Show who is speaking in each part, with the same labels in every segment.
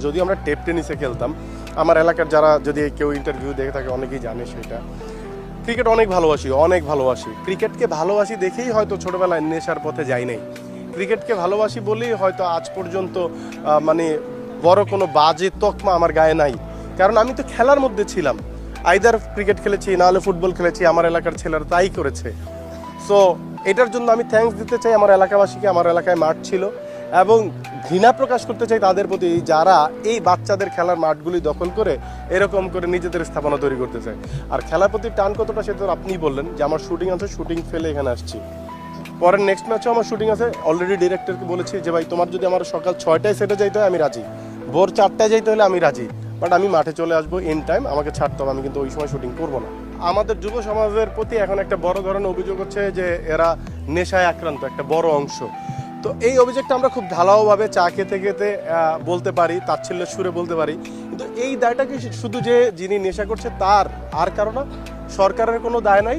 Speaker 1: যদি আমরা টেপ টেনিসে খেলতাম, আমার এলাকার যারা যদি কেউ ইন্টারভিউ দেখে থাকে অনেকেই জানে সেটা, ক্রিকেট অনেক ভালোবাসি। ক্রিকেটকে ভালোবাসি দেখেই হয়তো ছোটবেলায় নেশার পথে যাই নাই। ক্রিকেটকে ভালোবাসি বলেই হয়তো আজ পর্যন্ত মানে বড় কোনো বাজে তকমা আমার গায়ে নাই, কারণ আমি তো খেলার মধ্যে ছিলাম। আইদার ক্রিকেট খেলেছি, নাহলে ফুটবল খেলেছি, আমার এলাকার ছেলেরা তাই করেছে। সো এটার জন্য আমি থ্যাঙ্কস দিতে চাই আমার এলাকাবাসীকে। আমার এলাকায় মাঠ ছিল এবং ঘৃণা প্রকাশ করতে চাই তাদের প্রতি যারা এই বাচ্চাদের খেলার মাঠগুলি দখল করে এরকম করে নিজেদের স্থাপনা তৈরি করতে চায়। আর খেলার প্রতি টান কতটা সেটা তো আপনিই বললেন যে আমার শুটিং আছে, শুটিং ফেলে এখানে আসছি। পরের নেক্সট ম্যাচেও আমার শুটিং আছে। অলরেডি ডিরেক্টরকে বলেছি যে ভাই তোমার যদি আমার সকাল 6টায় সেটে যাইতে হয় আমি রাজি, ভোর 4টায় যাইতে হলে আমি রাজি, বাট আমি মাঠে চলে আসবো ইন টাইম, আমাকে ছাড়তে হবে, আমি কিন্তু ওই সময় শুটিং করবো না। আমাদের যুব সমাজের প্রতি এখন একটা বড় ধরনের অভিযোগ হচ্ছে যে এরা নেশায় আক্রান্ত একটা বড় অংশ। তো এই অভিযোগটা আমরা খুব ঢালাওভাবে চা খেতে খেতে বলতে পারি, তাচ্ছিল্যের সুরে বলতে পারি, কিন্তু এই দায়টা কি শুধু যে যিনি নেশা করছে তার, আর কারণ না, সরকারের কোনো দায় নাই,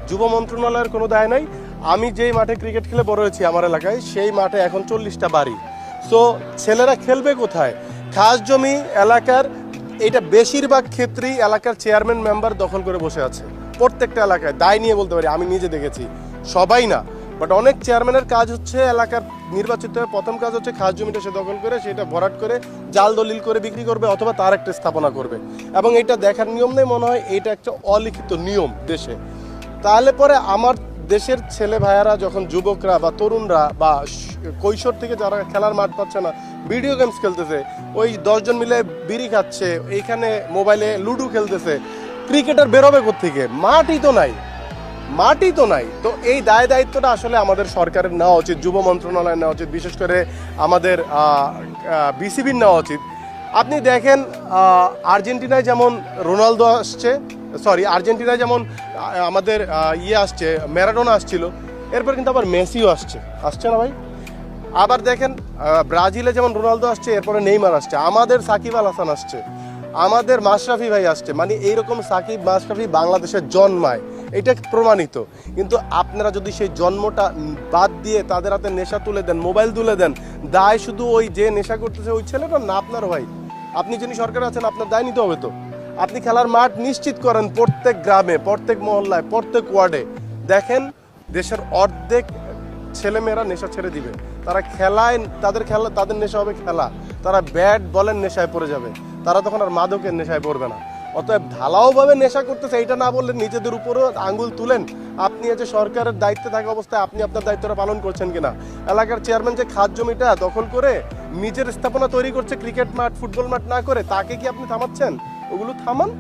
Speaker 1: যুব মন্ত্রণালয়ের কোনো দায় নাই। আমি যেই মাঠে ক্রিকেট খেলে বড় হয়েছি আমার এলাকায়, সেই মাঠে এখন 40টা বাড়ি। সো ছেলেরা খেলবে কোথায়? খাস জমি এলাকার, এটা বেশিরভাগ ক্ষেত্রেই এলাকার চেয়ারম্যান মেম্বার দখল করে বসে আছে প্রত্যেকটা এলাকায়। দায় নিয়ে বলতে পারি, আমি নিজে দেখেছি, সবাই না বাট অনেক চেয়ারম্যানের কাজ হচ্ছে এলাকার নির্বাচিত প্রথম কাজ হচ্ছে খাস জমিটা সে দখল করে সেটা ভরাট করে জাল দলিল করে বিক্রি করবে অথবা তার একটা স্থাপনা করবে, এবং এটা দেখার নিয়ম নেই, মনে হয় এটা একটা অলিখিত নিয়ম দেশে। তাহলে পরে আমার দেশের ছেলে ভাইয়ারা যখন যুবকরা বা তরুণরা বা কৈশোর থেকে যারা খেলার মাঠ পাচ্ছে না, ভিডিও গেমস খেলতেছে, ওই 10 জন মিলে বিড়ি খাচ্ছে, এইখানে মোবাইলে লুডো খেলতেছে, ক্রিকেটার বেরোবে কোত্থেকে? মাটি তো নাই। তো এই দায়িত্বটা আসলে আমাদের সরকারের নেওয়া উচিত, যুব মন্ত্রণালয়ের নেওয়া উচিত, বিশেষ করে আমাদের বিসিবির নেওয়া উচিত। আপনি দেখেন আর্জেন্টিনায় যেমন রোনালদো আসছে, আর্জেন্টিনায় যেমন আমাদের আসছে, ম্যারাডোনা আসছিল, এরপর কিন্তু আবার মেসিও আসছে না ভাই? আবার দেখেন ব্রাজিলে যেমন রোনালদো আসছে, এরপরে নেইমার আসছে, আমাদের সাকিব আল হাসান আসছে, আমাদের মাশরাফি ভাই আসছে। মানে এইরকম সাকিব মাশরাফি বাংলাদেশের জন্মায়, এটা প্রমাণিত। কিন্তু আপনারা যদি সেই জন্মটা বাদ দিয়ে তাদের হাতে নেশা তুলে দেন, মোবাইল তুলে দেন, দায় শুধু ওই যে নেশা করতেছে ওই ছেলেটা না, আপনার ভাই। আপনি যিনি সরকারে আছেন আপনার দায় নিতে হবে তো। আপনি খেলার মাঠ নিশ্চিত করেন প্রত্যেক গ্রামে, প্রত্যেক মহল্লায়, প্রত্যেক ওয়ার্ডে। দেখেন দেশের অর্ধেক ছেলেমেয়েরা নেশা ছেড়ে দিবে, তারা খেলায়, তাদের নেশা হবে খেলা, তারা ব্যাট বলের নেশায় পড়ে যাবে, তারা তখন আর মাদকের নেশায় পড়বে না। অতএব ঢালাওভাবে নেশা করতেছে এইটা না বললে নিজেদের উপরেও আঙ্গুল তুলেন। আপনি যে সরকারের দায়িত্বে থাকা অবস্থায় আপনি আপনার দায়িত্বটা পালন করছেন কিনা? এলাকার চেয়ারম্যান যে খাস জমিটা দখল করে নিজের স্থাপনা তৈরি করছে ক্রিকেট মাঠ, ফুটবল মাঠ না করে, তাকে কি আপনি থামাচ্ছেন? ওগুলো থামান।